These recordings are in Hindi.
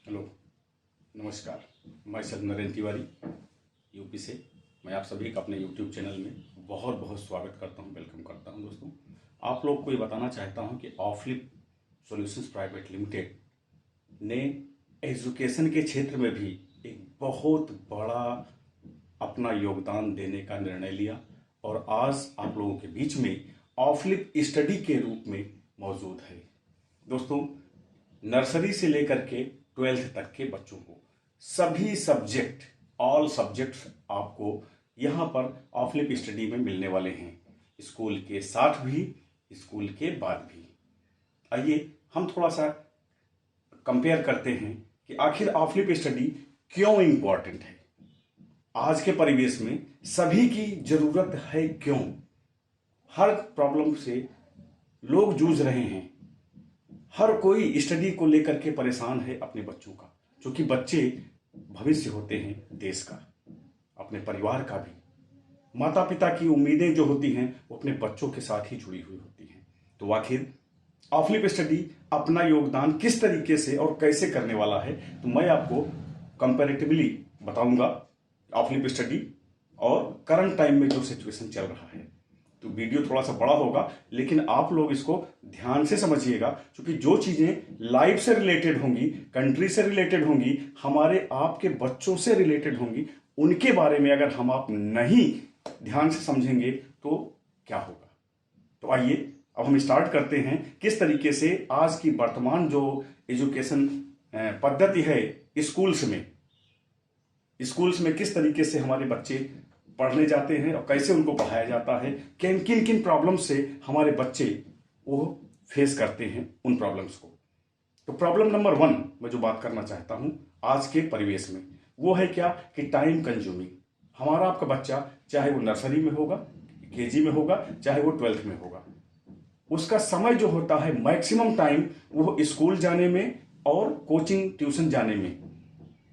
हेलो, नमस्कार। मैं सर नरेंद्र तिवारी यूपी से। मैं आप सभी का अपने यूट्यूब चैनल में बहुत बहुत स्वागत करता हूं, वेलकम करता हूं। दोस्तों, आप लोग को ये बताना चाहता हूं कि ऑफलिप सॉल्यूशंस प्राइवेट लिमिटेड ने एजुकेशन के क्षेत्र में भी एक बहुत बड़ा अपना योगदान देने का निर्णय लिया और आज आप लोगों के बीच में ऑफलिप स्टडी के रूप में मौजूद है। दोस्तों, नर्सरी से लेकर के 12th तक के बच्चों को सभी सब्जेक्ट, ऑल सब्जेक्ट्स आपको यहाँ पर ऑफलिप स्टडी में मिलने वाले हैं, स्कूल के साथ भी, स्कूल के बाद भी। आइए हम थोड़ा सा कंपेयर करते हैं कि आखिर ऑफलिप स्टडी क्यों इंपॉर्टेंट है। आज के परिवेश में सभी की जरूरत है। क्यों? हर प्रॉब्लम से लोग जूझ रहे हैं, हर कोई स्टडी को लेकर के परेशान है अपने बच्चों का, क्योंकि बच्चे भविष्य होते हैं देश का, अपने परिवार का भी। माता पिता की उम्मीदें जो होती हैं वो अपने बच्चों के साथ ही जुड़ी हुई होती हैं। तो आखिर ऑफलिप स्टडी अपना योगदान किस तरीके से और कैसे करने वाला है, तो मैं आपको कंपैरेटिवली बताऊंगा ऑफलिप स्टडी और करंट टाइम में जो सिचुएशन चल रहा है। तो वीडियो थोड़ा सा बड़ा होगा, लेकिन आप लोग इसको ध्यान से समझिएगा, क्योंकि जो चीजें लाइफ से रिलेटेड होंगी, कंट्री से रिलेटेड होंगी, हमारे आपके बच्चों से रिलेटेड होंगी, उनके बारे में अगर हम आप नहीं ध्यान से समझेंगे तो क्या होगा। तो आइए अब हम स्टार्ट करते हैं किस तरीके से आज की वर्तमान जो एजुकेशन पद्धति है स्कूल्स में किस तरीके से हमारे बच्चे पढ़ने जाते हैं और कैसे उनको पढ़ाया जाता है, किन किन किन प्रॉब्लम से हमारे बच्चे वो फेस करते हैं उन प्रॉब्लम्स को। तो प्रॉब्लम नंबर 1 मैं जो बात करना चाहता हूं आज के परिवेश में, वो है क्या कि टाइम कंज्यूमिंग। हमारा आपका बच्चा चाहे वो नर्सरी में होगा, केजी में होगा, चाहे वो 12th में होगा, उसका समय जो होता है मैक्सिमम टाइम वो स्कूल जाने में और कोचिंग ट्यूशन जाने में।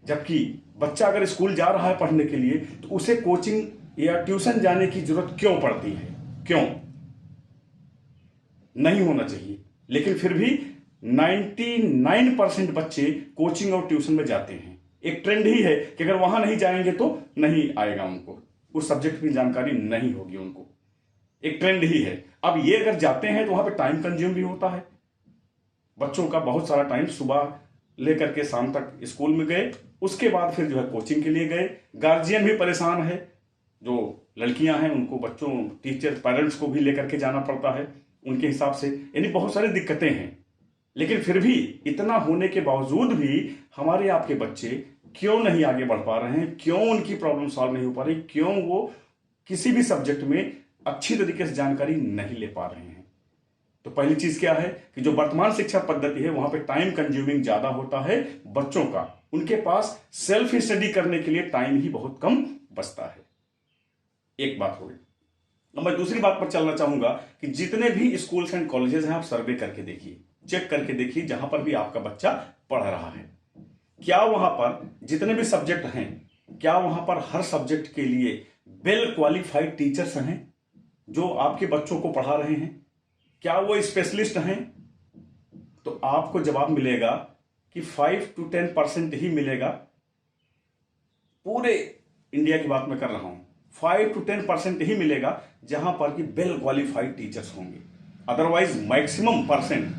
जबकि बच्चा अगर स्कूल जा रहा है पढ़ने के लिए तो उसे कोचिंग या ट्यूशन जाने की जरूरत क्यों पड़ती है? क्यों नहीं होना चाहिए, लेकिन फिर भी 99% बच्चे कोचिंग और ट्यूशन में जाते हैं। एक ट्रेंड ही है कि अगर वहां नहीं जाएंगे तो नहीं आएगा, उनको उस सब्जेक्ट की जानकारी नहीं होगी उनको। एक ट्रेंड ही है। अब ये अगर जाते हैं तो वहां पे टाइम कंज्यूम भी होता है। बच्चों का बहुत सारा टाइम सुबह लेकर के शाम तक स्कूल में गए, उसके बाद फिर जो है कोचिंग के लिए गए। गार्जियन भी परेशान है, जो लड़कियां हैं उनको बच्चों, टीचर, पेरेंट्स को भी लेकर के जाना पड़ता है उनके हिसाब से, यानी बहुत सारी दिक्कतें हैं। लेकिन फिर भी इतना होने के बावजूद भी हमारे आपके बच्चे क्यों नहीं आगे बढ़ पा रहे हैं? क्यों उनकी प्रॉब्लम सॉल्व नहीं हो पा रही? क्यों वो किसी भी सब्जेक्ट में अच्छी तरीके से जानकारी नहीं ले पा रहे हैं? तो पहली चीज क्या है कि जो वर्तमान शिक्षा पद्धति है वहां पे टाइम कंज्यूमिंग ज्यादा होता है बच्चों का। उनके पास सेल्फ स्टडी करने के लिए टाइम ही बहुत कम बचता है। एक बात हो गई। अब मैं दूसरी बात पर चलना चाहूंगा कि जितने भी स्कूल्स एंड कॉलेजेस हैं आप सर्वे करके देखिए, चेक करके देखिए, जहां पर भी आपका बच्चा पढ़ रहा है, क्या वहां पर जितने भी सब्जेक्ट हैं, क्या वहां पर हर सब्जेक्ट के लिए वेल क्वालिफाइड टीचर्स हैं जो आपके बच्चों को पढ़ा रहे हैं? क्या वो स्पेशलिस्ट हैं? तो आपको जवाब मिलेगा कि 5 to 10% ही मिलेगा। पूरे इंडिया की बात मैं कर रहा हूं, 5 to 10% ही मिलेगा जहां पर कि वेल क्वालिफाइड टीचर्स होंगे। अदरवाइज मैक्सिमम परसेंट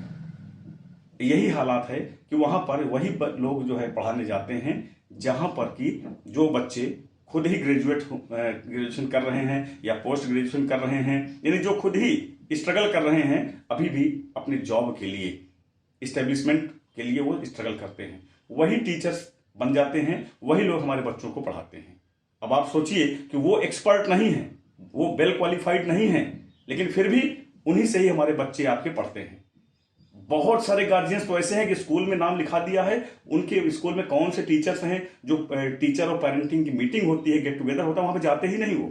यही हालात है कि वहां पर वही लोग जो है पढ़ाने जाते हैं जहां पर कि जो बच्चे खुद ही ग्रेजुएशन कर रहे हैं या पोस्ट ग्रेजुएशन कर रहे हैं, यानी जो खुद ही स्ट्रगल कर रहे हैं अभी भी अपने जॉब के लिए, इस्टेब्लिशमेंट के लिए वो स्ट्रगल करते हैं, वही टीचर्स बन जाते हैं, वही लोग हमारे बच्चों को पढ़ाते हैं। अब आप सोचिए कि वो एक्सपर्ट नहीं है, वो वेल क्वालिफाइड नहीं है, लेकिन फिर भी उन्हीं से ही हमारे बच्चे आपके पढ़ते हैं। बहुत सारे गार्जियंस तो ऐसे हैं कि स्कूल में नाम लिखा दिया है, उनके स्कूल में कौन से टीचर्स हैं, जो टीचर और पेरेंटिंग की मीटिंग होती है, गेट टुगेदर होता है, वहां पे जाते ही नहीं वो।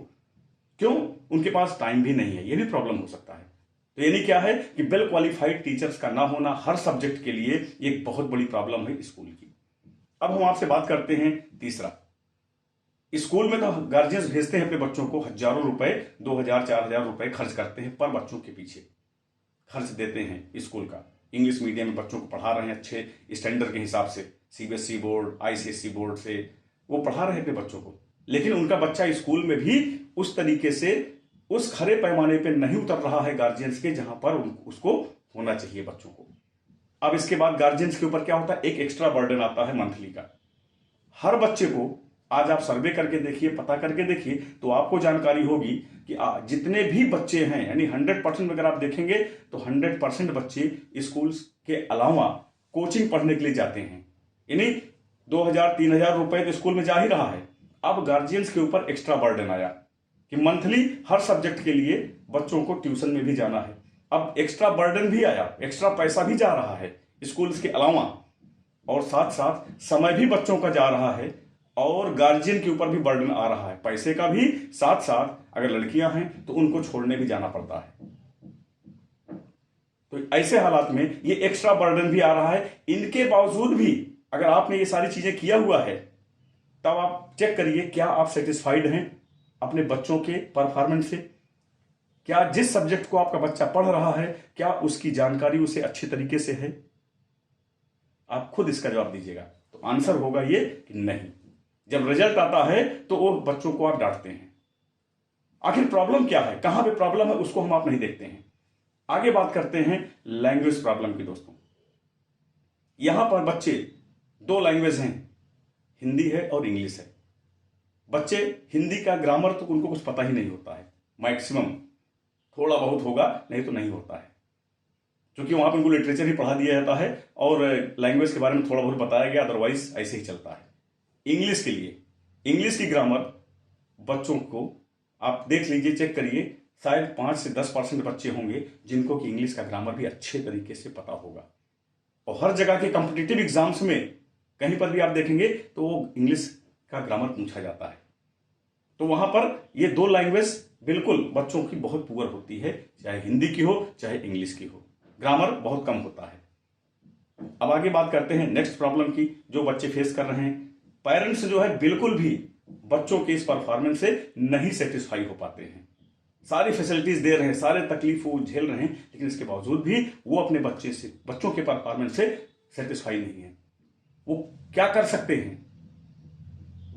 क्यों? उनके पास टाइम भी नहीं है। ये भी प्रॉब्लम हो सकता है। तो यानी क्या है कि वेल क्वालिफाइड टीचर्स का ना होना हर सब्जेक्ट के लिए एक बहुत बड़ी प्रॉब्लम है स्कूल की। अब हम आपसे बात करते हैं तीसरा। स्कूल में तो गार्जियंस भेजते हैं अपने बच्चों को, हजारों रुपए, 2000 4000 रुपए खर्च करते हैं पर बच्चों के पीछे, खर्च देते हैं स्कूल का। इंग्लिश मीडियम में बच्चों को पढ़ा रहे हैं अच्छे स्टैंडर्ड के हिसाब से, सीबीएसई बोर्ड, आईसीएसई बोर्ड से वो पढ़ा रहे हैं अपने बच्चों को, लेकिन उनका बच्चा स्कूल में भी उस तरीके से उस खरे पैमाने पे नहीं उतर रहा है गार्जियंस के, जहां पर उसको होना चाहिए बच्चों को। अब इसके बाद गार्जियंस के ऊपर क्या होता है, एक एक्स्ट्रा बर्डन आता है मंथली का। हर बच्चे को आज आप सर्वे करके देखिए, पता करके देखिए, तो आपको जानकारी होगी कि जितने भी बच्चे हैं, यानी 100% अगर आप देखेंगे तो 100% बच्चे स्कूल के अलावा कोचिंग पढ़ने के लिए जाते हैं। यानी 2000-3000 रुपए तो स्कूल में जा ही रहा है। अब गार्जियंस के ऊपर एक्स्ट्रा बर्डन आया कि मंथली हर सब्जेक्ट के लिए बच्चों को ट्यूशन में भी जाना है। अब एक्स्ट्रा बर्डन भी आया, एक्स्ट्रा पैसा भी जा रहा है स्कूल के अलावा, और साथ साथ समय भी बच्चों का जा रहा है, और गार्जियन के ऊपर भी बर्डन आ रहा है पैसे का भी, साथ साथ अगर लड़कियां हैं तो उनको छोड़ने भी जाना पड़ता है। तो ऐसे हालात में ये एक्स्ट्रा बर्डन भी आ रहा है। इनके बावजूद भी अगर आपने ये सारी चीजें किया हुआ है, तब आप चेक करिए क्या आप सेटिस्फाइड हैं अपने बच्चों के परफॉर्मेंस से। क्या जिस सब्जेक्ट को आपका बच्चा पढ़ रहा है, क्या उसकी जानकारी उसे अच्छी तरीके से है? आप खुद इसका जवाब दीजिएगा। तो आंसर होगा ये कि नहीं। जब रिजल्ट आता है तो वो बच्चों को आप डांटते हैं। आखिर प्रॉब्लम क्या है, कहां पे प्रॉब्लम है, उसको हम आप नहीं देखते हैं। आगे बात करते हैं लैंग्वेज प्रॉब्लम की। दोस्तों, यहां पर बच्चे दो लैंग्वेज हैं, हिंदी है और इंग्लिश है। बच्चे हिंदी का ग्रामर तो उनको कुछ पता ही नहीं होता है, मैक्सिमम थोड़ा बहुत होगा, नहीं तो नहीं होता है, क्योंकि वहां पर उनको लिटरेचर ही पढ़ा दिया जाता है और लैंग्वेज के बारे में थोड़ा बहुत बताया गया, अदरवाइज ऐसे ही चलता है। इंग्लिश के लिए, इंग्लिश की ग्रामर बच्चों को आप देख लीजिए, चेक करिए, शायद 5 से 10% बच्चे होंगे जिनको कि इंग्लिश का ग्रामर भी अच्छे तरीके से पता होगा। और हर जगह के कॉम्पिटिटिव एग्जाम्स में कहीं पर भी आप देखेंगे तो वो इंग्लिश का ग्रामर पूछा जाता है। तो वहां पर ये दो लैंग्वेज बिल्कुल बच्चों की बहुत पुअर होती है, चाहे हिंदी की हो चाहे इंग्लिश की हो, ग्रामर बहुत कम होता है। अब आगे बात करते हैं नेक्स्ट प्रॉब्लम की जो बच्चे फेस कर रहे हैं। पेरेंट्स जो है बिल्कुल भी बच्चों के इस परफॉर्मेंस से नहीं सेटिस्फाई हो पाते हैं। सारी फैसिलिटीज दे रहे हैं, सारे तकलीफ वो झेल रहे हैं, लेकिन इसके बावजूद भी वो अपने बच्चों के परफॉर्मेंस से सेटिस्फाई नहीं है। वो क्या कर सकते हैं?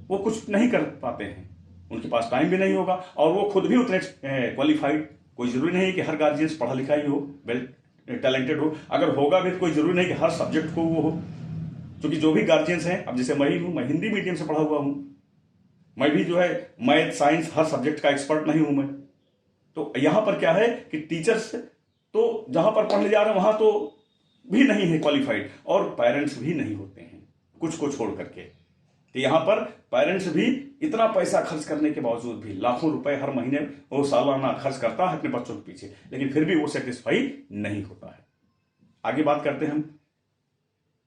वो कुछ नहीं कर पाते हैं, उनके पास टाइम भी नहीं होगा, और वो खुद भी उतने क्वालिफाइड, कोई जरूरी नहीं है कि हर गार्जियंस पढ़ा लिखा ही हो, वेल टैलेंटेड हो। अगर होगा भी तो कोई जरूरी नहीं कि हर सब्जेक्ट को वो हो, क्योंकि जो भी गार्जियंस हैं, अब जैसे मैं ही हूं, मैं हिंदी मीडियम से पढ़ा हुआ हूं, मैं भी जो है मैथ साइंस हर सब्जेक्ट का एक्सपर्ट नहीं हूं मैं। तो यहां पर क्या है कि टीचर्स तो जहां पर पढ़ने जा रहे हैं वहां तो भी नहीं है क्वालिफाइड, और पेरेंट्स भी नहीं होते हैं कुछ को छोड़ करके। तो यहां पर पेरेंट्स भी इतना पैसा खर्च करने के बावजूद भी, लाखों रुपए हर महीने वो सालाना खर्च करता है अपने बच्चों के पीछे, लेकिन फिर भी वो सेटिस्फाई नहीं होता है। आगे बात करते हैं हम,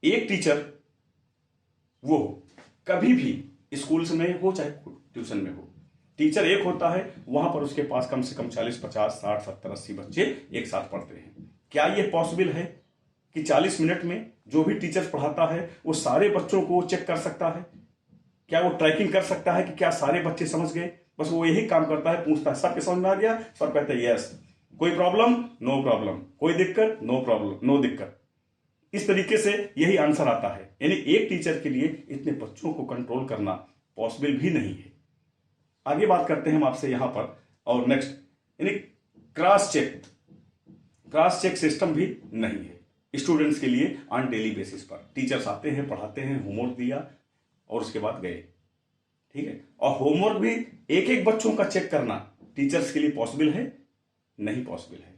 एक टीचर वो कभी भी स्कूल्स में हो चाहे ट्यूशन में हो, टीचर एक होता है, वहां पर उसके पास कम से कम 40, 50, 60, 70, 80 बच्चे एक साथ पढ़ते हैं। क्या यह पॉसिबल है कि 40 मिनट में जो भी टीचर पढ़ाता है वो सारे बच्चों को चेक कर सकता है? क्या वो ट्रैकिंग कर सकता है कि क्या सारे बच्चे समझ गए? बस वो यही काम करता है, पूछता है सबके समझ में आ गया, सब कहते हैं यस, कोई प्रॉब्लम, नो प्रॉब्लम, कोई दिक्कत, नो प्रॉब्लम, नो दिक्कत। इस तरीके से यही आंसर आता है। यानी एक टीचर के लिए इतने बच्चों को कंट्रोल करना पॉसिबल भी नहीं है। आगे बात करते हैं हम आपसे यहां पर, और नेक्स्ट यानी क्रॉस चेक सिस्टम भी नहीं है स्टूडेंट्स के लिए ऑन डेली बेसिस पर। टीचर्स आते हैं, पढ़ाते हैं, होमवर्क दिया और उसके बाद गए, ठीक है। और होमवर्क भी एक एक बच्चों का चेक करना टीचर्स के लिए पॉसिबल है? नहीं पॉसिबल है,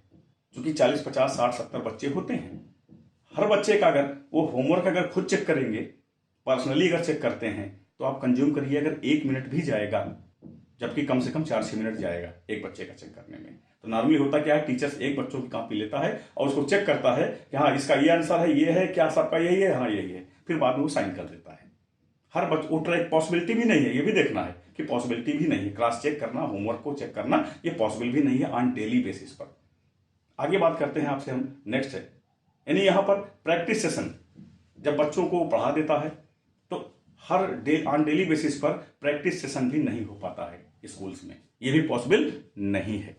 क्योंकि 40, 50, 60, 70 बच्चे होते हैं। हर बच्चे का अगर वो होमवर्क अगर खुद चेक करेंगे, पर्सनली अगर चेक करते हैं, तो आप कंज्यूम करिए अगर 1 मिनट भी जाएगा, जबकि कम से कम 4-6 मिनट जाएगा एक बच्चे का चेक करने में। तो नॉर्मली होता क्या है, टीचर्स एक बच्चों की कॉपी लेता है और उसको चेक करता है कि हाँ इसका ये आंसर है, ये है, क्या सबका यही है, हाँ यही है, फिर बाद में वो साइन कर देता है। हर बच्चे वो ट्रैक पॉसिबिलिटी भी नहीं है, ये भी देखना है कि पॉसिबिलिटी भी नहीं है, क्रॉस चेक करना, होमवर्क को चेक करना, ये पॉसिबल भी नहीं है ऑन डेली बेसिस पर। आगे बात करते हैं आपसे हम, नेक्स्ट है यानी यहां पर प्रैक्टिस सेशन जब बच्चों को पढ़ा देता है तो हर डे ऑन डेली बेसिस पर प्रैक्टिस सेशन भी नहीं हो पाता है स्कूल्स में, ये भी पॉसिबल नहीं है।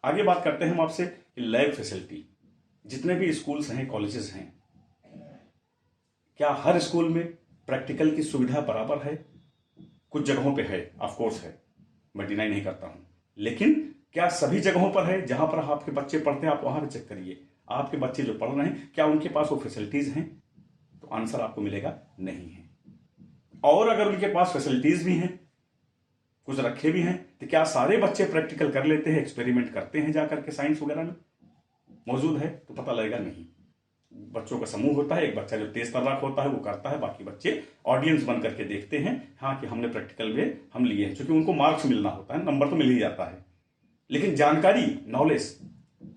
आगे बात करते हैं हम आपसे लैब फैसिलिटी। जितने भी स्कूल्स हैं, कॉलेजेस हैं, क्या हर स्कूल में प्रैक्टिकल की सुविधा बराबर है? कुछ जगहों पे है, ऑफ कोर्स है, मैं डिनाई नहीं करता हूं, लेकिन क्या सभी जगहों पर है? जहां पर आपके बच्चे पढ़ते हैं आप वहां चेक करिए, आपके बच्चे जो पढ़ रहे हैं क्या उनके पास वो फैसिलिटीज हैं? तो आंसर आपको मिलेगा नहीं है। और अगर उनके पास फैसिलिटीज भी हैं, कुछ रखे भी हैं, तो क्या सारे बच्चे प्रैक्टिकल कर लेते हैं, एक्सपेरिमेंट करते हैं जाकर के साइंस वगैरह में? मौजूद है तो पता लगेगा नहीं। बच्चों का समूह होता है, एक बच्चा जो तेज तर्राक होता है वो करता है, बाकी बच्चे ऑडियंस बन करके देखते हैं, हाँ कि हमने प्रैक्टिकल में हम लिए हैं, क्योंकि उनको मार्क्स मिलना होता है, नंबर तो मिल ही जाता है, लेकिन जानकारी, नॉलेज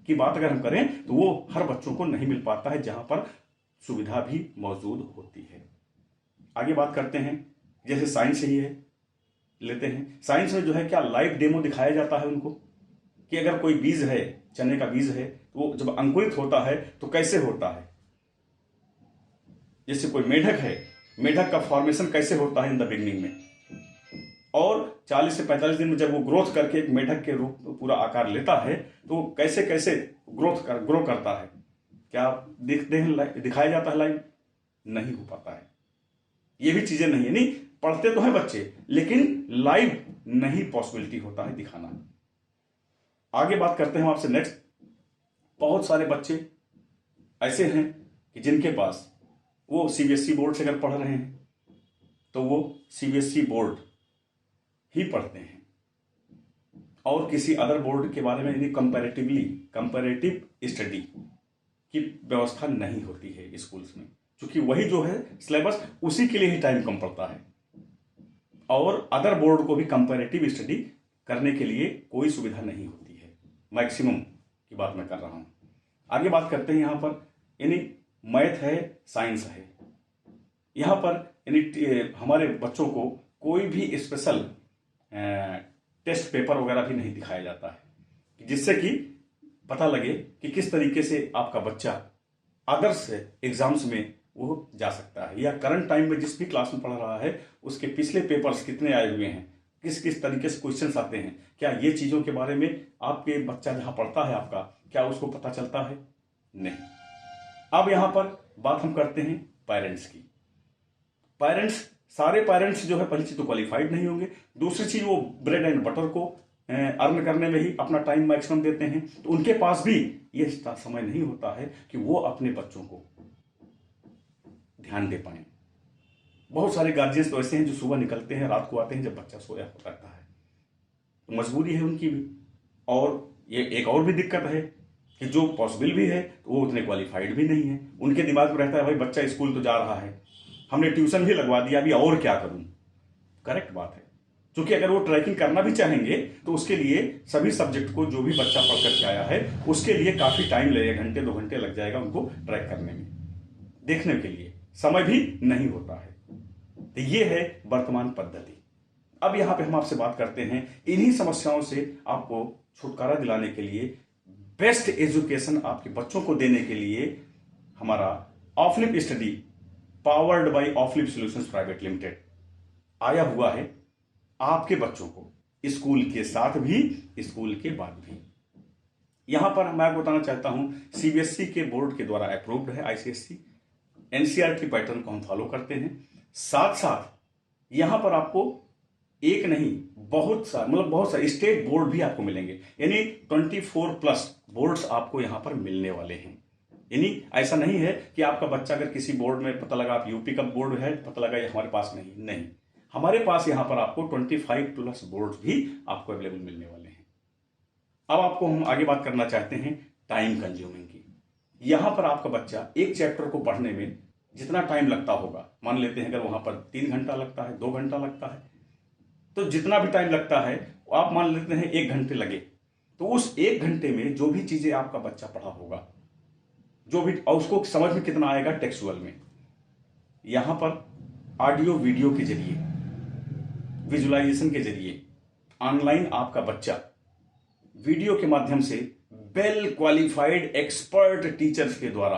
की बात अगर हम करें तो वो हर बच्चों को नहीं मिल पाता है, जहां पर सुविधा भी मौजूद होती है। आगे बात करते हैं, जैसे साइंस ही है, लेते हैं साइंस में जो है क्या लाइव डेमो दिखाया जाता है उनको, कि अगर कोई बीज है, चने का बीज है, तो वो जब अंकुरित होता है तो कैसे होता है। जैसे कोई मेढक है, मेढक का फॉर्मेशन कैसे होता है इन द बिगनिंग में, और 40 से 45 दिन में जब वो ग्रोथ करके एक मेढक के रूप पूरा आकार लेता है तो कैसे कैसे ग्रो करता है। क्या देखते हैं, दिखाया जाता है लाइव? नहीं हो पाता है। ये भी चीजें नहीं है, नहीं पढ़ते तो हैं बच्चे, लेकिन लाइव नहीं पॉसिबिलिटी होता है दिखाना। आगे बात करते हैं आपसे नेक्स्ट। बहुत सारे बच्चे ऐसे हैं कि जिनके पास वो सीबीएसई बोर्ड से अगर पढ़ रहे हैं तो वो सीबीएसई बोर्ड ही पढ़ते हैं, और किसी अदर बोर्ड के बारे में कंपैरेटिव स्टडी की व्यवस्था नहीं होती है स्कूल्स में, क्योंकि वही जो है सिलेबस उसी के लिए ही टाइम कम पड़ता है, और अदर बोर्ड को भी कंपैरेटिव स्टडी करने के लिए कोई सुविधा नहीं होती है। मैक्सिमम की बात मैं कर रहा हूं। आगे बात करते हैं यहां पर, यानी मैथ है, साइंस है, यहां पर यानी हमारे बच्चों को कोई भी स्पेशल टेस्ट पेपर वगैरह भी नहीं दिखाया जाता है, जिससे कि पता लगे कि किस तरीके से आपका बच्चा अदर्स एग्जाम्स में वो जा सकता है, या करंट टाइम में जिस भी क्लास में पढ़ रहा है उसके पिछले पेपर्स कितने आए हुए हैं, किस किस तरीके से क्वेश्चंस आते हैं, क्या ये चीजों के बारे में आपके बच्चा जहां पढ़ता है आपका, क्या उसको पता चलता है? नहीं। अब यहां पर बात हम करते हैं पेरेंट्स की। सारे पेरेंट्स जो है पहली चीज तो क्वालिफाइड नहीं होंगे, दूसरी चीज वो ब्रेड एंड बटर को अर्न करने में ही अपना टाइम मैक्सिमम देते हैं, तो उनके पास भी ये समय नहीं होता है कि वो अपने बच्चों को ध्यान दे पाए। बहुत सारे गार्जियंस तो ऐसे हैं जो सुबह निकलते हैं, रात को आते हैं जब बच्चा सोया रहता है, तो मजबूरी है उनकी भी। और ये एक और भी दिक्कत है कि जो पॉसिबल भी है तो वो उतने क्वालिफाइड भी नहीं है, उनके दिमाग में रहता है भाई बच्चा स्कूल तो जा रहा है, हमने ट्यूशन भी लगवा दिया, अभी और क्या करूं। करेक्ट बात है, क्योंकि अगर वो ट्रैकिंग करना भी चाहेंगे तो उसके लिए सभी सब्जेक्ट को जो भी बच्चा पढ़ करके आया है उसके लिए काफी टाइम लगेगा, घंटे 2 घंटे लग जाएगा उनको ट्रैक करने में, देखने के लिए समय भी नहीं होता है। तो ये है वर्तमान पद्धति। अब यहां पे हम आपसे बात करते हैं इन्हीं समस्याओं से आपको छुटकारा दिलाने के लिए, बेस्ट एजुकेशन आपके बच्चों को देने के लिए हमारा Offlip study powered by Offlip solutions private limited आया हुआ है आपके बच्चों को, स्कूल के साथ भी स्कूल के बाद भी। यहां पर मैं आपको बताना चाहता हूं सीबीएसई के बोर्ड के द्वारा अप्रूव्ड है, आईसीएसई एनसीईआरटी पैटर्न को हम फॉलो करते हैं। साथ साथ यहां पर आपको एक नहीं बहुत सारे स्टेट बोर्ड भी आपको मिलेंगे, यानी 24+ बोर्ड्स आपको यहां पर मिलने वाले हैं। यानी ऐसा नहीं है कि आपका बच्चा अगर किसी बोर्ड में पता लगा आप यूपी का बोर्ड है पता लगा ये हमारे पास नहीं, हमारे पास यहां पर आपको 25+ बोर्ड भी आपको अवेलेबल मिलने वाले हैं। अब आपको हम आगे बात करना चाहते हैं टाइम कंज्यूमिंग की। यहां पर आपका बच्चा एक चैप्टर को पढ़ने में जितना टाइम लगता होगा, मान लेते हैं अगर वहां पर 3 घंटा लगता है, 2 घंटा लगता है, तो जितना भी टाइम लगता है आप मान लेते हैं 1 घंटे लगे, तो उस 1 घंटे में जो भी चीजें आपका बच्चा पढ़ा होगा, जो भी, और उसको समझ में कितना आएगा टेक्सुअल में, यहां पर ऑडियो वीडियो के जरिए, विजुअलाइजेशन के जरिए ऑनलाइन आपका बच्चा वीडियो के माध्यम से वेल क्वालिफाइड एक्सपर्ट टीचर्स के द्वारा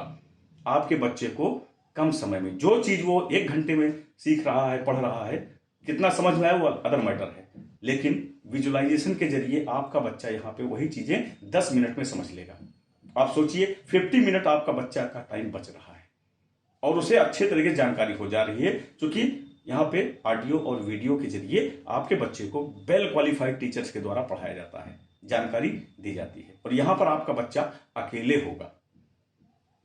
आपके बच्चे को कम समय में जो चीज वो 1 घंटे में सीख रहा है, पढ़ रहा है, कितना समझ में आया वो अदर मैटर है, लेकिन विजुअलाइजेशन के जरिए आपका बच्चा यहां पे वही चीजें 10 मिनट में समझ लेगा। आप सोचिए 50 मिनट आपका बच्चा का टाइम बच रहा है और उसे अच्छे तरीके से जानकारी हो जा रही है, क्योंकि यहाँ पे ऑडियो और वीडियो के जरिए आपके बच्चे को वेल क्वालिफाइड टीचर्स के द्वारा पढ़ाया जाता है, जानकारी दी जाती है। और यहाँ पर आपका बच्चा अकेले होगा,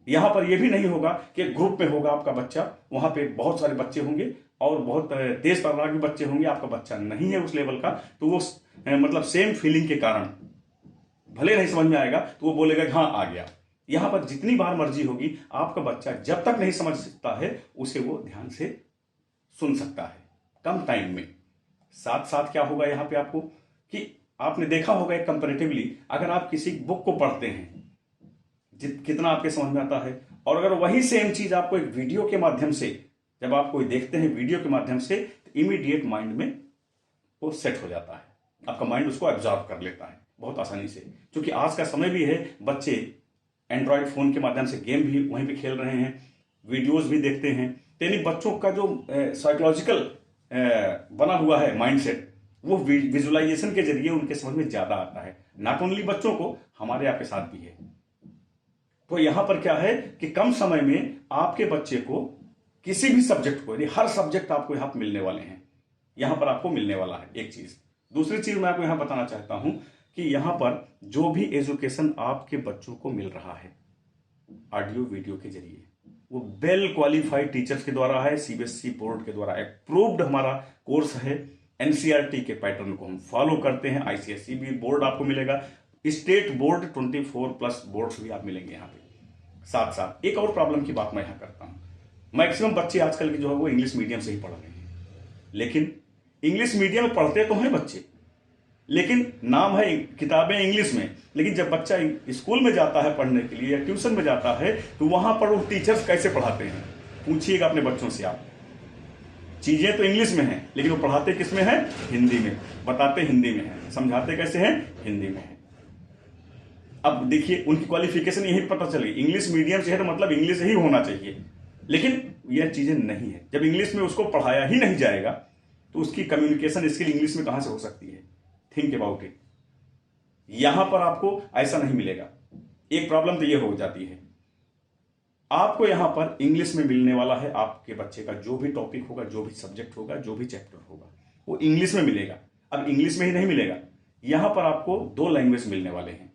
यहाँ पर यह भी नहीं होगा कि ग्रुप में होगा आपका बच्चा, वहां पे बहुत सारे बच्चे होंगे और बहुत तेज तर्रार के बच्चे होंगे, आपका बच्चा नहीं है उस लेवल का, तो वो मतलब सेम फीलिंग के कारण भले नहीं समझ में आएगा तो वो बोलेगा कि हाँ आ गया। यहां पर जितनी बार मर्जी होगी आपका बच्चा जब तक नहीं समझ सकता है उसे वो ध्यान से सुन सकता है कम टाइम में। साथ साथ क्या होगा यहाँ पे आपको कि आपने देखा होगा एक कंपैरेटिवली, अगर आप किसी बुक को पढ़ते हैं कितना आपके समझ में आता है, और अगर वही सेम चीज आपको एक वीडियो के माध्यम से, जब आप कोई देखते हैं वीडियो के माध्यम से, तो इमीडिएट माइंड में वो सेट हो जाता है, आपका माइंड उसको एब्जॉर्ब कर लेता है बहुत आसानी से। क्योंकि आज का समय भी है, बच्चे एंड्रॉयड फोन के माध्यम से गेम भी वहीं पे खेल रहे हैं, वीडियोस भी देखते हैं, यानी बच्चों का जो साइकोलॉजिकल बना हुआ है माइंडसेट, वो विजुअलाइजेशन के जरिए उनके समझ में ज्यादा आता है। नॉट ओनली बच्चों को, हमारे आपके साथ भी है। तो यहां पर क्या है कि कम समय में आपके बच्चे को किसी भी सब्जेक्ट को, यानी हर सब्जेक्ट आपको यहां पर मिलने वाले हैं, यहां पर आपको मिलने वाला है एक चीज। दूसरी चीज मैं आपको यहां बताना चाहता हूं कि यहां पर जो भी एजुकेशन आपके बच्चों को मिल रहा है ऑडियो वीडियो के जरिए, वो वेल क्वालिफाइड टीचर्स के द्वारा है, सीबीएसई बोर्ड के द्वारा अप्रूव्ड हमारा कोर्स है, एनसीईआरटी के पैटर्न को हम फॉलो करते हैं, आईसीएसई भी बोर्ड आपको मिलेगा, स्टेट बोर्ड 24+ बोर्ड्स भी आप मिलेंगे यहाँ पे। साथ साथ एक और प्रॉब्लम की बात मैं यहाँ करता हूँ, मैक्सिमम बच्चे आजकल के जो है वो इंग्लिश मीडियम से ही पढ़ रहे हैं, लेकिन इंग्लिश मीडियम में पढ़ते तो हैं बच्चे, लेकिन नाम है किताबें इंग्लिश में, लेकिन जब बच्चा स्कूल में जाता है पढ़ने के लिए या ट्यूशन में जाता है तो वहां पर वो टीचर्स कैसे पढ़ाते हैं, पूछिएगा अपने बच्चों से आप। चीजें तो इंग्लिश में हैं, लेकिन वो पढ़ाते किस में है? हिंदी में, बताते हिंदी में है, समझाते कैसे हैं? हिंदी में है। अब देखिए उनकी क्वालिफिकेशन यही पता चली, इंग्लिश मीडियम से है तो मतलब इंग्लिश ही होना चाहिए, लेकिन यह चीजें नहीं है। जब इंग्लिश में उसको पढ़ाया ही नहीं जाएगा तो उसकी कम्युनिकेशन स्किल इंग्लिश में कहां से हो सकती है? Think about it. यहां पर आपको ऐसा नहीं मिलेगा। एक प्रॉब्लम तो यह हो जाती है, आपको यहां पर इंग्लिश में मिलने वाला है, आपके बच्चे का जो भी टॉपिक होगा, जो भी सब्जेक्ट होगा, जो भी चैप्टर होगा, वो इंग्लिश में मिलेगा। अब इंग्लिश में ही नहीं मिलेगा, यहां पर आपको 2 लैंग्वेज मिलने वाले हैं,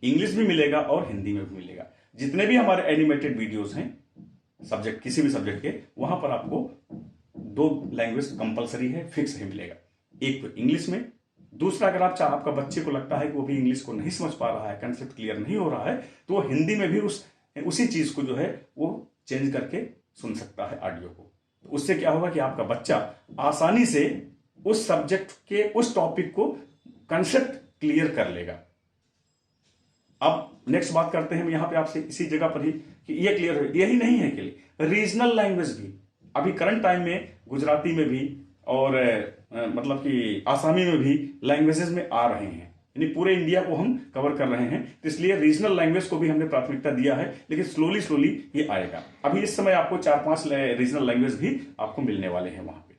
इंग्लिश भी मिलेगा और हिंदी में भी मिलेगा। जितने भी हमारे एनिमेटेड वीडियोस हैं सब्जेक्ट, किसी भी सब्जेक्ट के, वहां पर आपको 2 लैंग्वेज कंपलसरी है, फिक्स है मिलेगा। एक तो इंग्लिश में, दूसरा अगर आपका बच्चे को लगता है कि वो भी इंग्लिश को नहीं समझ पा रहा है, कंसेप्ट क्लियर नहीं हो रहा है, तो वो हिंदी में भी उसी चीज को जो है वो चेंज करके सुन सकता है ऑडियो को। तो उससे क्या होगा कि आपका बच्चा आसानी से उस सब्जेक्ट के उस टॉपिक को कंसेप्ट क्लियर कर लेगा। अब नेक्स्ट बात करते हैं यहां पे आपसे इसी जगह पर ही कि ये क्लियर हो। यही नहीं है कि रीजनल लैंग्वेज भी अभी करंट टाइम में गुजराती में भी और मतलब कि आसामी में भी लैंग्वेजेस में आ रहे हैं, यानी पूरे इंडिया को हम कवर कर रहे हैं, तो इसलिए रीजनल लैंग्वेज को भी हमने प्राथमिकता दिया है, लेकिन स्लोली ये आएगा। अभी इस समय आपको 4-5 रीजनल लैंग्वेज भी आपको मिलने वाले हैं वहां पे।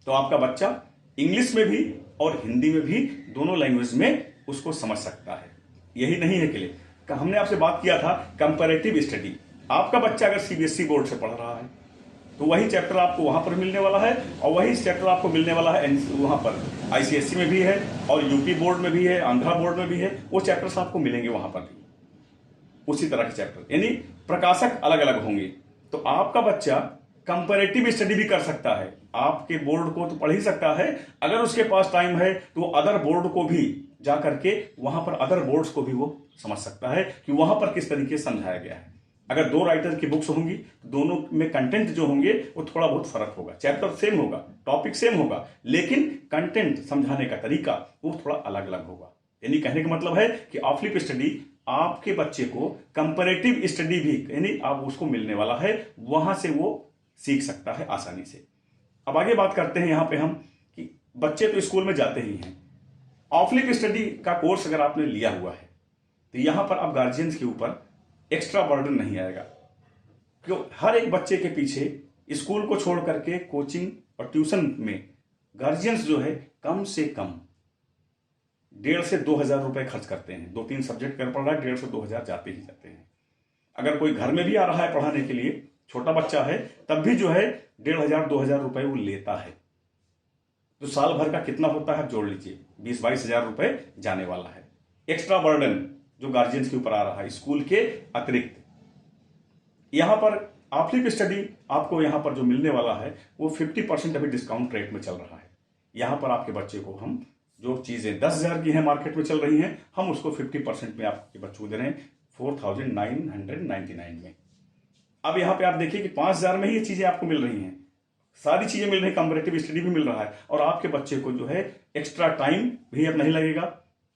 तो आपका बच्चा इंग्लिश में भी और हिंदी में भी दोनों लैंग्वेज में उसको समझ सकता है। यही नहीं है कि हमने आपसे बात किया था कंपैरेटिव स्टडी। आपका बच्चा अगर सीबीएसई बोर्ड से पढ़ रहा है तो वही चैप्टर आपको वहां पर मिलने वाला है, और वही चैप्टर आपको मिलने वाला है वहां पर आईसीएसई में भी है और यूपी बोर्ड में भी है, आंध्रा बोर्ड में भी है, वो चैप्टर्स आपको मिलेंगे वहां पर भी, उसी तरह के चैप्टर, यानी प्रकाशक अलग अलग होंगे। तो आपका बच्चा कंपैरेटिव स्टडी भी कर सकता है, आपके बोर्ड को तो पढ़ ही सकता है, अगर उसके पास टाइम है तो अदर बोर्ड को भी जा करके वहां पर अदर बोर्ड्स को भी वो समझ सकता है कि वहां पर किस तरीके से समझाया गया है। अगर 2 राइटर की बुक्स होंगी तो दोनों में कंटेंट जो होंगे वो थोड़ा बहुत फर्क होगा, चैप्टर सेम होगा, टॉपिक सेम होगा, लेकिन कंटेंट समझाने का तरीका वो थोड़ा अलग अलग होगा। यानी कहने का मतलब है कि ऑफ-लिप स्टडी आपके बच्चे को कंपैरेटिव स्टडी भी, यानी आप उसको मिलने वाला है, वहां से वो सीख सकता है आसानी से। अब आगे बात करते हैं यहां पे हम कि बच्चे तो स्कूल में जाते ही हैं, ऑफ-लिप स्टडी का कोर्स अगर आपने लिया हुआ है तो यहां पर अब गार्जियंस के ऊपर एक्स्ट्रा बर्डन नहीं आएगा, क्यों? हर एक बच्चे के पीछे स्कूल को छोड़ करके कोचिंग और ट्यूशन में गार्जियंस जो है कम से कम 1,500 से 2,000 रुपए खर्च करते हैं। 2-3 सब्जेक्ट कर पढ़ रहा है, 1,500 से 2,000 जाते ही जाते हैं। अगर कोई घर में भी आ रहा है पढ़ाने के लिए, छोटा बच्चा है, तब भी जो है 1,500-2,000 रुपए वो लेता है। तो साल भर का कितना होता है आप जोड़ लीजिए, 20-22 हजार रुपए जाने वाला है। एक्स्ट्रा बर्डन जो गार्जियंस के ऊपर आ रहा है स्कूल के अतिरिक्त। यहां पर आफ्लिप स्टडी आपको यहां पर जो मिलने वाला है वो 50% अभी डिस्काउंट रेट में चल रहा है। यहां पर आपके बच्चे को हम जो चीजें 10,000 की हैं मार्केट में चल रही हैं, हम उसको 50% में आपके बच्चों को दे रहे हैं 4,999 में। अब यहां पे आप देखिए कि 5,000 में ही ये चीजें आपको मिल रही हैं, सारी चीजें मिल रही है, कंपैरेटिव स्टडी भी मिल रहा है, और आपके बच्चे को जो है एक्स्ट्रा टाइम भी अब नहीं लगेगा,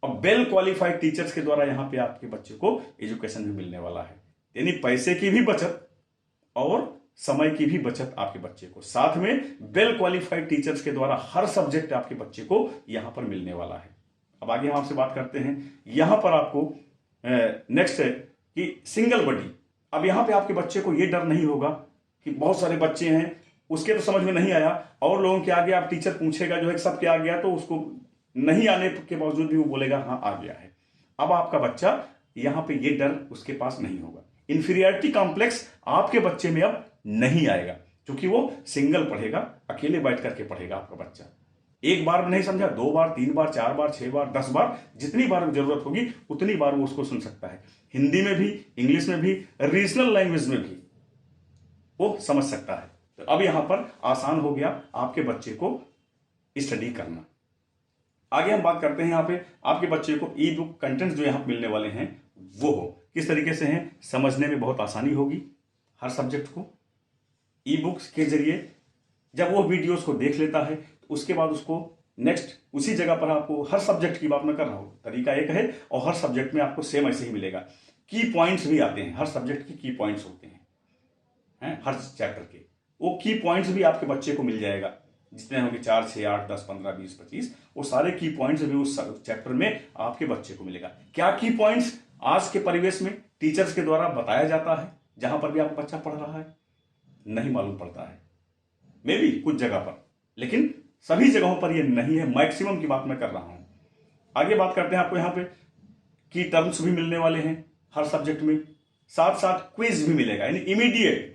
और वेल क्वालिफाइड टीचर्स के द्वारा यहां पे आपके बच्चे को एजुकेशन भी मिलने वाला है। यानी पैसे की भी बचत और समय की भी बचत आपके बच्चे को, साथ में वेल क्वालिफाइड टीचर्स के द्वारा हर सब्जेक्ट आपके बच्चे को यहां पर मिलने वाला है। अब आगे हम आपसे बात करते हैं, यहां पर आपको नेक्स्ट है कि सिंगल बडी। अब यहां पे आपके बच्चे को यह डर नहीं होगा कि बहुत सारे बच्चे हैं, उसके तो समझ में नहीं आया, और लोगों के आगे आप टीचर पूछेगा जो है सब क्या आ गया, तो उसको नहीं आने के बावजूद भी वो बोलेगा हाँ आ गया है। अब आपका बच्चा यहां पे ये डर उसके पास नहीं होगा, इंफीरियरिटी कॉम्प्लेक्स आपके बच्चे में अब नहीं आएगा, क्योंकि वो सिंगल पढ़ेगा, अकेले बैठ करके पढ़ेगा आपका बच्चा। एक बार में नहीं समझा, 2 बार, 3 बार, 4 बार, 6 बार, 10 बार, जितनी बार जरूरत होगी उतनी बार वो उसको सुन सकता है। हिंदी में भी, इंग्लिश में भी, रीजनल लैंग्वेज में भी वो समझ सकता है। तो अब यहां पर आसान हो गया आपके बच्चे को स्टडी करना। आगे हम बात करते हैं यहां पे आपके बच्चे को ई बुक कंटेंट्स जो यहां मिलने वाले हैं वो किस तरीके से हैं, समझने में बहुत आसानी होगी हर सब्जेक्ट को। ई बुक्स के जरिए जब वो वीडियोस को देख लेता है तो उसके बाद उसको नेक्स्ट उसी जगह पर आपको हर सब्जेक्ट की बात मैं कर रहा हूं, तरीका एक है, और हर सब्जेक्ट में आपको सेम ऐसे ही मिलेगा। की पॉइंट्स भी आते हैं, हर सब्जेक्ट की पॉइंट्स होते हैं हर चैप्टर के, वो की पॉइंट्स भी आपके बच्चे को मिल जाएगा, जितने होंगे 4, 6, 8, 10, 15, 20, 25, वो सारे की पॉइंट्स भी उस चैप्टर में आपके बच्चे को मिलेगा। क्या की पॉइंट्स आज के परिवेश में टीचर्स के द्वारा बताया जाता है, जहां पर भी आपका बच्चा पढ़ रहा है नहीं मालूम पड़ता है, मे बी कुछ जगह पर, लेकिन सभी जगहों पर ये नहीं है, मैक्सिमम की बात मैं कर रहा हूं। आगे बात करते हैं, आपको यहां पे की टर्म्स भी मिलने वाले हैं हर सब्जेक्ट में, साथ साथ क्विज भी मिलेगा, यानी इमीडिएट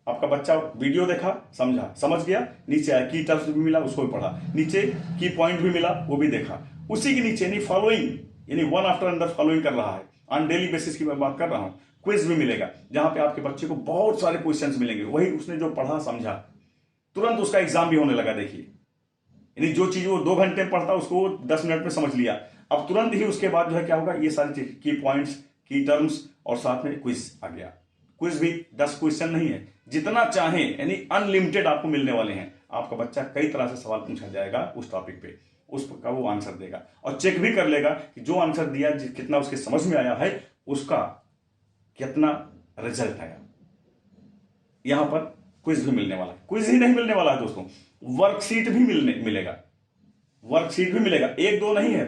आपका बच्चा वीडियो देखा, समझा, समझ गया, नीचे आया की टर्म्स भी मिला, उसको भी पढ़ा, नीचे की पॉइंट भी मिला, वो भी देखा, उसी के नीचे यानी फॉलोइंग, यानी वन आफ्टर अनदर फॉलोइंग कर रहा है, ऑन डेली बेसिस की मैं बात कर रहा हूं। क्विज भी मिलेगा, जहां पे आपके बच्चे को बहुत सारे क्वेश्चंस मिलेंगे, वही उसने जो पढ़ा समझा, तुरंत उसका एग्जाम भी होने लगा। देखिए, यानी जो चीज वो 2 घंटे में पढ़ता उसको 10 मिनट में समझ लिया, अब तुरंत ही उसके बाद जो है क्या होगा, ये सारी चीज की पॉइंट्स, की टर्म्स, और साथ में क्विज आ गया। क्विज भी 10 क्वेश्चन नहीं है, जितना चाहे यानी अनलिमिटेड आपको मिलने वाले हैं। आपका बच्चा कई तरह से सवाल पूछा जाएगा उस टॉपिक पे, उसका वो आंसर देगा, और चेक भी कर लेगा कि जो आंसर दिया कितना उसके समझ में आया है, उसका कितना रिजल्ट आया। यहां पर क्विज भी मिलने वाला है। क्विज ही नहीं मिलने वाला है दोस्तों, वर्कशीट भी मिलेगा, वर्कशीट भी मिलेगा, 1-2 नहीं है,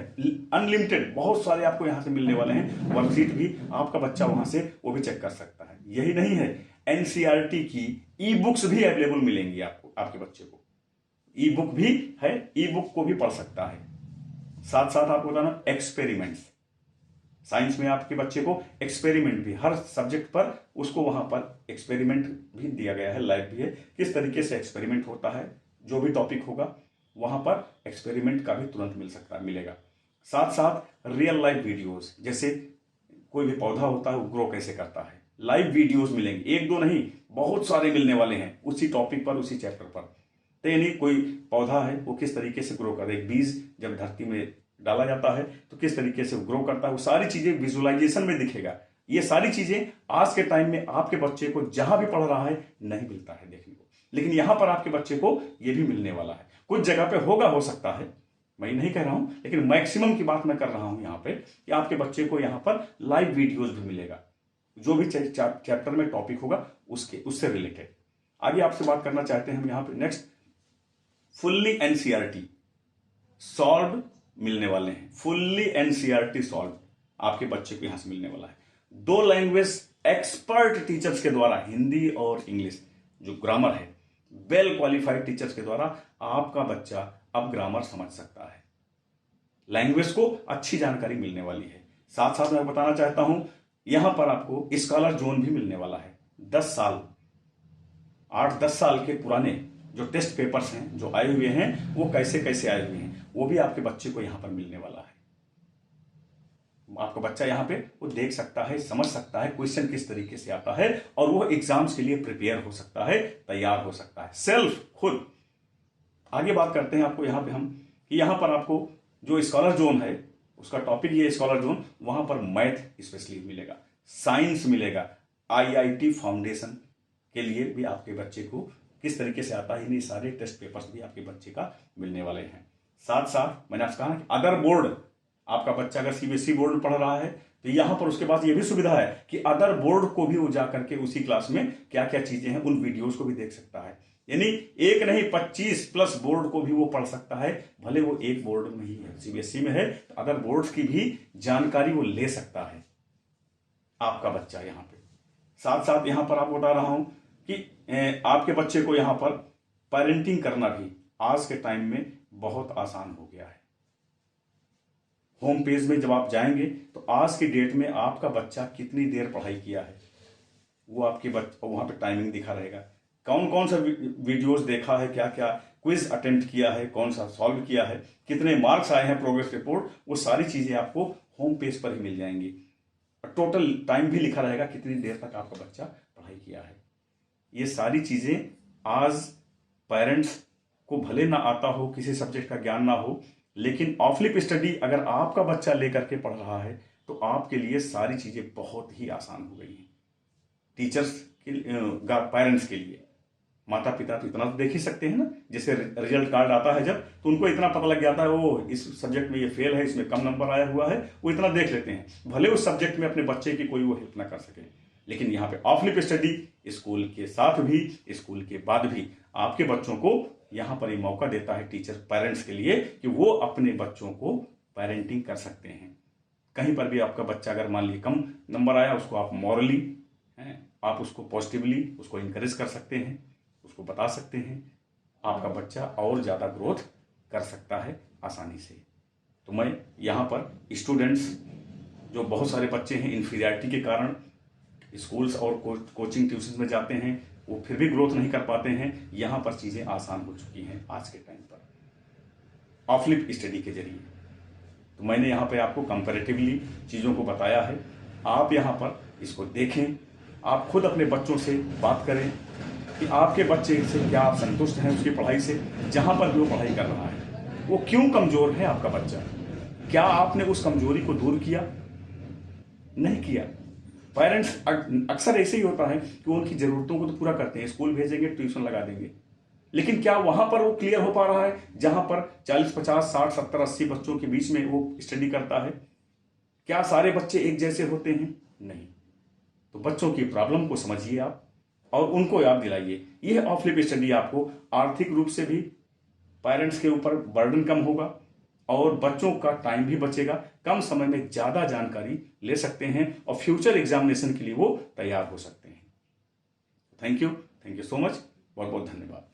अनलिमिटेड बहुत सारे आपको यहां से मिलने वाले हैं। वर्कशीट भी आपका बच्चा वहां से वो भी चेक कर सकता है। यही नहीं है, एनसीईआरटी की ई बुक्स भी अवेलेबल मिलेंगी आपको, आपके बच्चे को ई बुक भी है, ई बुक को भी पढ़ सकता है। साथ साथ आपको बताना एक्सपेरिमेंट्स, साइंस में आपके बच्चे को एक्सपेरिमेंट भी हर सब्जेक्ट पर, उसको वहां पर एक्सपेरिमेंट भी दिया गया है, लाइव भी है, किस तरीके से एक्सपेरिमेंट होता है, जो भी टॉपिक होगा वहां पर एक्सपेरिमेंट का भी तुरंत मिलेगा। साथ साथ रियल लाइफ वीडियोस, जैसे कोई भी पौधा होता है वो ग्रो कैसे करता है, लाइव वीडियोस मिलेंगे, 1-2 नहीं, बहुत सारे मिलने वाले हैं उसी टॉपिक पर, उसी चैप्टर पर। तो यानी कोई पौधा है वो किस तरीके से ग्रो कर, एक बीज जब धरती में डाला जाता है तो किस तरीके से ग्रो करता है, वो सारी चीजें विजुअलाइजेशन में दिखेगा। ये सारी चीजें आज के टाइम में आपके बच्चे को जहां भी पढ़ रहा है नहीं मिलता है देखने को, लेकिन यहां पर आपके बच्चे को ये भी मिलने वाला है। कुछ जगह पे होगा, हो सकता है, मैं नहीं कह रहा हूं, लेकिन मैक्सिमम की बात मैं कर रहा हूं यहां पे कि आपके बच्चे को यहां पर लाइव वीडियोस भी मिलेगा, जो भी चैप्टर में टॉपिक होगा उससे रिलेटेड। आगे आपसे बात करना चाहते हैं हम यहां पे नेक्स्ट, फुल्ली एनसीईआरटी सॉल्व मिलने वाले हैं, फुल्ली एनसीईआरटी सॉल्व आपके बच्चे को यहां से मिलने वाला है। 2 लैंग्वेज एक्सपर्ट टीचर्स के द्वारा, हिंदी और इंग्लिश, जो ग्रामर है वेल क्वालिफाइड टीचर्स के द्वारा आपका बच्चा अब ग्रामर समझ सकता है। लैंग्वेज को अच्छी जानकारी मिलने वाली है। साथ साथ मैं बताना चाहता हूं यहां पर आपको स्कॉलर जोन भी मिलने वाला है। 10 साल 8-10 साल के पुराने जो टेस्ट पेपर्स हैं जो आए हुए हैं वो कैसे कैसे आए हुए हैं वो भी आपके बच्चे को यहां पर मिलने वाला है। आपका बच्चा यहाँ पे वो देख सकता है, समझ सकता है क्वेश्चन किस तरीके से आता है और वो एग्जाम्स के लिए प्रिपेयर हो सकता है, तैयार हो सकता है सेल्फ खुद। आगे बात करते हैं आपको यहाँ पे हम कि यहाँ पर आपको जो स्कॉलर जोन है उसका टॉपिक ये स्कॉलर जोन, वहां पर मैथ स्पेशली मिलेगा, साइंस मिलेगा, IIT फाउंडेशन के लिए भी आपके बच्चे को किस तरीके से आता है इन्हीं सारे टेस्ट पेपर्स भी आपके बच्चे का मिलने वाले हैं। साथ साथ मैंने आपसे कहा कि अदर बोर्ड, आपका बच्चा अगर CBSE बोर्ड में पढ़ रहा है तो यहां पर उसके पास ये भी सुविधा है कि अदर बोर्ड को भी वो जा करके उसी क्लास में क्या क्या चीजें हैं उन वीडियोस को भी देख सकता है। यानी एक नहीं 25+ बोर्ड को भी वो पढ़ सकता है, भले वो एक बोर्ड में ही है, CBSE में है तो अदर बोर्ड्स की भी जानकारी वो ले सकता है आपका बच्चा यहाँ पे। साथ साथ यहाँ पर आपको बता रहा हूं कि आपके बच्चे को यहाँ पर पेरेंटिंग करना भी आज के टाइम में बहुत आसान हो गया है। होम पेज में जब आप जाएंगे तो आज की डेट में आपका बच्चा कितनी देर पढ़ाई किया है वो आपके वहां पे टाइमिंग दिखा रहेगा, कौन कौन सा वीडियोस देखा है, क्या क्या क्विज अटेम्प्ट किया है, कौन सा सॉल्व किया है, कितने मार्क्स आए हैं, प्रोग्रेस रिपोर्ट, वो सारी चीजें आपको होम पेज पर ही मिल जाएंगी। टोटल टाइम भी लिखा रहेगा कितनी देर तक आपका बच्चा पढ़ाई किया है। ये सारी चीजें आज पेरेंट्स को भले ना आता हो, किसी सब्जेक्ट का ज्ञान ना हो, लेकिन ऑफ फ्लिप स्टडी अगर आपका बच्चा लेकर के पढ़ रहा है तो आपके लिए सारी चीजें बहुत ही आसान हो गई हैं। टीचर्स के पेरेंट्स के लिए, माता पिता तो इतना तो देख ही सकते हैं ना, जैसे रिजल्ट कार्ड आता है जब तो उनको इतना पता लग जाता है वो इस सब्जेक्ट में ये फेल है, इसमें कम नंबर आया हुआ है, वो इतना देख लेते हैं, भले उस सब्जेक्ट में अपने बच्चे की कोई वो हेल्प ना कर सके। लेकिन यहाँ पे ऑफ फ्लिप स्टडी स्कूल के साथ भी स्कूल के बाद भी आपके बच्चों को यहाँ पर ये मौका देता है टीचर पेरेंट्स के लिए कि वो अपने बच्चों को पेरेंटिंग कर सकते हैं। कहीं पर भी आपका बच्चा अगर मान लीजिए कम नंबर आया, उसको आप मॉरली आप उसको पॉजिटिवली उसको इंकरेज कर सकते हैं, उसको बता सकते हैं, आपका बच्चा और ज़्यादा ग्रोथ कर सकता है आसानी से। तो मैं यहाँ पर स्टूडेंट्स जो बहुत सारे बच्चे हैं इन्फीरियरिटी के कारण स्कूल्स और कोचिंग ट्यूशन में जाते हैं, वो फिर भी ग्रोथ नहीं कर पाते हैं, यहाँ पर चीज़ें आसान हो चुकी हैं आज के टाइम पर ऑफ फ्लिप स्टडी के जरिए। तो मैंने यहाँ पे आपको कंपैरेटिवली चीज़ों को बताया है, आप यहाँ पर इसको देखें, आप खुद अपने बच्चों से बात करें कि आपके बच्चे से क्या आप संतुष्ट हैं उसकी पढ़ाई से, जहाँ पर भी वो पढ़ाई कर रहा है वो क्यों कमज़ोर है आपका बच्चा, क्या आपने उस कमजोरी को दूर किया, नहीं किया। पेरेंट्स अक्सर ऐसे ही होता है कि उनकी ज़रूरतों को तो पूरा करते हैं, स्कूल भेजेंगे, ट्यूशन लगा देंगे, लेकिन क्या वहां पर वो क्लियर हो पा रहा है जहां पर 40, 50, 60, 70, 80 बच्चों के बीच में वो स्टडी करता है? क्या सारे बच्चे एक जैसे होते हैं? नहीं। तो बच्चों की प्रॉब्लम को समझिए आप और उनको याद दिलाइए। यह ऑफ फ्लिप स्टडी आपको आर्थिक रूप से भी पेरेंट्स के ऊपर बर्डन कम होगा और बच्चों का टाइम भी बचेगा, कम समय में ज़्यादा जानकारी ले सकते हैं और फ्यूचर एग्जामिनेशन के लिए वो तैयार हो सकते हैं। थैंक यू सो मच, बहुत बहुत धन्यवाद।